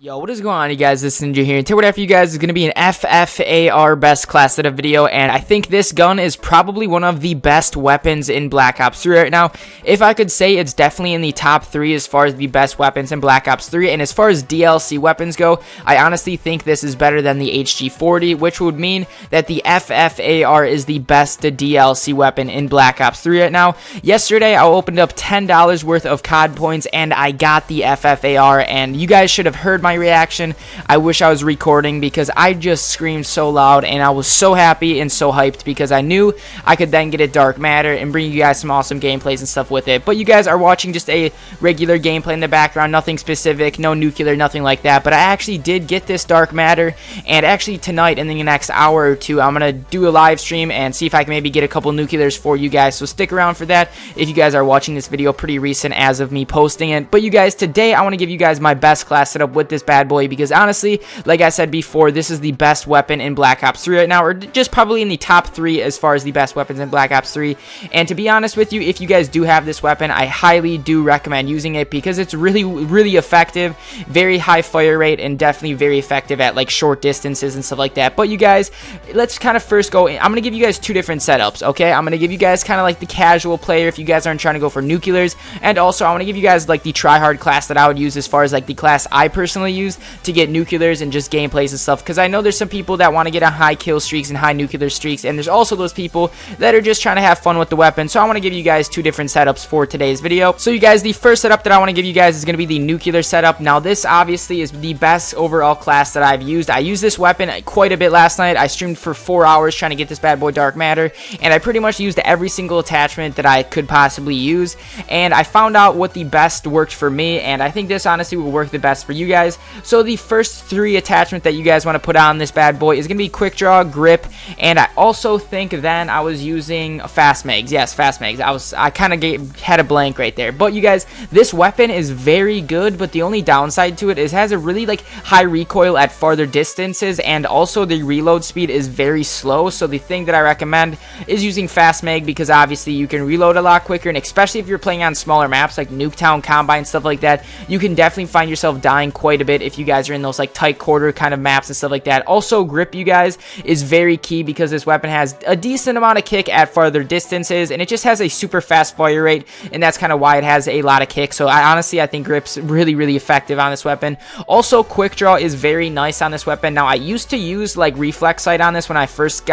Yo, what is going on, you guys? This is Ninja here, and today what for you guys is going to be an FFAR best class setup video, and I think this gun is probably one of the best weapons in Black Ops 3 right now. If I could say, it's definitely in the top 3 as far as the best weapons in Black Ops 3, and as far as DLC weapons go, I honestly think this is better than the HG40, which would mean that the FFAR is the best DLC weapon in Black Ops 3 right now. Yesterday, I opened up $10 worth of COD points, and I got the FFAR, and you guys should have heard my reaction. I wish I was recording because I just screamed so loud and I was so happy and so hyped because I knew I could then get a dark matter and bring you guys some awesome gameplays and stuff with it. But you guys are watching just a regular gameplay in the background, nothing specific, no nuclear, nothing like that. But I actually did get this dark matter, and actually tonight in the next hour or two I'm gonna do a live stream and see if I can maybe get a couple nuclears for you guys, so stick around for that if you guys are watching this video pretty recent as of me posting it. But you guys, today I want to give you guys my best class setup with this bad boy, because honestly, like I said before, this is the best weapon in Black Ops 3 right now, or just probably in the top 3 as far as the best weapons in Black Ops 3. And to be honest with you, if you guys do have this weapon, I highly do recommend using it because it's really effective, very high fire rate, and definitely very effective at like short distances and stuff like that. But you guys, let's kind of first go in. I'm gonna give you guys two different setups, okay? I'm gonna give you guys kind of like the casual player if you guys aren't trying to go for nuclears, and also I want to give you guys like the tryhard class that I would use as far as like the class I personally use to get nuclears and just gameplays and stuff, because I know there's some people that want to get on high kill streaks and high nuclear streaks, and there's also those people that are just trying to have fun with the weapon. So I want to give you guys two different setups for today's video. So you guys, the first setup that I want to give you guys is going to be the nuclear setup. Now this obviously is the best overall class that I've used. I used this weapon quite a bit last night. I streamed for 4 hours trying to get this bad boy dark matter, and I pretty much used every single attachment that I could possibly use, and I found out what the best worked for me, and I think this honestly will work the best for you guys. So the first 3 attachment that you guys want to put on this bad boy is going to be quick draw, grip, and I also think then I was using fast mags. Yes, fast mags. I kind of had a blank right there. But you guys, this weapon is very good, but the only downside to it is it has a really like high recoil at farther distances, and also the reload speed is very slow. So the thing that I recommend is using fast mag, because obviously you can reload a lot quicker, and especially if you're playing on smaller maps like Nuketown, Combine, stuff like that, you can definitely find yourself dying quite a bit if you guys are in those like tight quarter kind of maps and stuff like that. Also, grip, you guys, is very key because this weapon has a decent amount of kick at farther distances, and it just has a super fast fire rate, and that's kind of why it has a lot of kick. So I think grip's really effective on this weapon. Also, quick draw is very nice on this weapon. Now I used to use like reflex sight on this when I first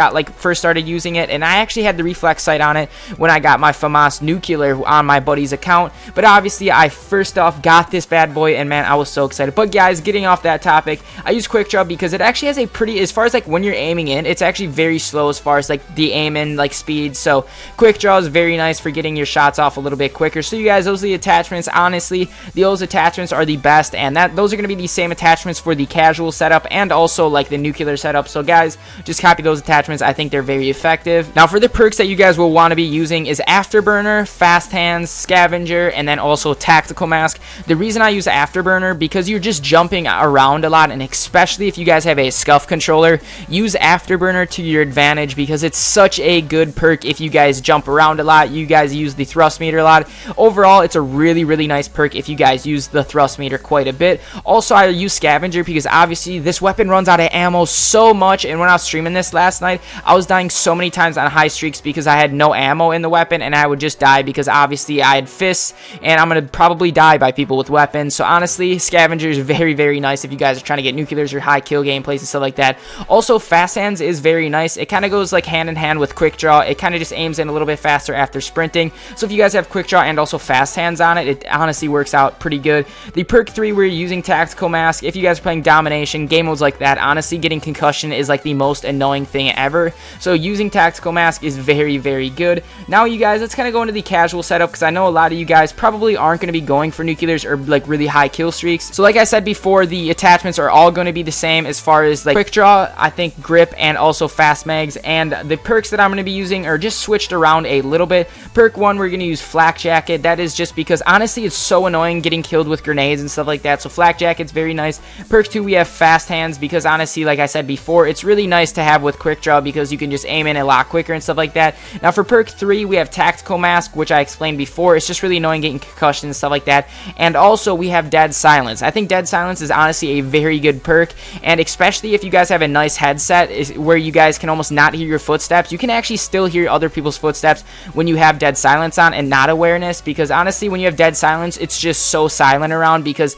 started using it, and I actually had the reflex sight on it when I got my FAMAS nuclear on my buddy's account. But obviously I first off got this bad boy, and man, I was so excited. But guys, getting off that topic, I use quick draw because it actually has a pretty, as far as like when you're aiming in, it's actually very slow as far as like the aim in like speed. So quick draw is very nice for getting your shots off a little bit quicker. So you guys, those are the attachments. Honestly, those attachments are the best, and those are going to be the same attachments for the casual setup and also like the nuclear setup. So guys, just copy those attachments. I think they're very effective. Now for the perks that you guys will want to be using is Afterburner, Fast Hands, Scavenger, and then also Tactical Mask. The reason I use Afterburner because you're just jumping around a lot, and especially if you guys have a scuff controller, use Afterburner to your advantage because it's such a good perk if you guys jump around a lot, you guys use the thrust meter a lot. Overall, it's a really nice perk if you guys use the thrust meter quite a bit. Also, I use Scavenger because obviously this weapon runs out of ammo so much, and when I was streaming this last night, I was dying so many times on high streaks because I had no ammo in the weapon, and I would just die because obviously I had fists, and I'm gonna probably die by people with weapons. So honestly, Scavenger is very nice if you guys are trying to get nuclears or high kill gameplays and stuff like that. Also, Fast Hands is very nice. It kind of goes like hand in hand with quick draw. It kind of just aims in a little bit faster after sprinting. So if you guys have quick draw and also fast hands on it, it honestly works out pretty good. The perk 3, we're using Tactical Mask. If you guys are playing domination, game modes like that, honestly getting concussion is like the most annoying thing ever. So using Tactical Mask is very good. Now you guys, let's kind of go into the casual setup, because I know a lot of you guys probably aren't going to be going for nuclears or like really high kill streaks. So like I said before, the attachments are all going to be the same as far as like quick draw, I think grip, and also fast mags. And the perks that I'm going to be using are just switched around a little bit. Perk 1, we're going to use Flak Jacket. That is just because honestly it's so annoying getting killed with grenades and stuff like that. So Flak Jacket's very nice. Perk 2, we have Fast Hands because honestly, like I said before, it's really nice to have with quick draw because you can just aim in a lot quicker and stuff like that. Now for perk 3, we have Tactical Mask, which I explained before. It's just really annoying getting concussion and stuff like that. And also we have Dead Silence. I think Dead Silence silence is honestly a very good perk, and especially if you guys have a nice headset where you guys can almost not hear your footsteps, you can actually still hear other people's footsteps when you have dead silence on and not awareness, because honestly when you have dead silence it's just so silent around, because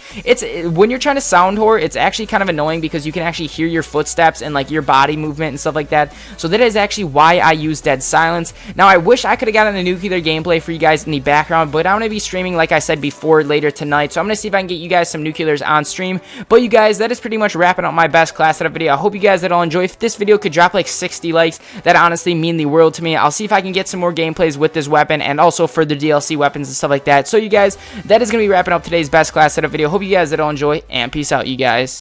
when you're trying to sound whore, it's actually kind of annoying because you can actually hear your footsteps and like your body movement and stuff like that. So that is actually why I use dead silence. Now I wish I could have gotten a nuclear gameplay for you guys in the background, but I'm going to be streaming, like I said before, later tonight, so I'm going to see if I can get you guys some nuclears on stream. But you guys, that is pretty much wrapping up my best class setup video. I hope you guys that all enjoy. If this video could drop like 60 likes, that honestly mean the world to me. I'll see if I can get some more gameplays with this weapon and also further DLC weapons and stuff like that. So you guys, that is going to be wrapping up today's best class setup video. Hope you guys that all enjoy, and peace out, you guys.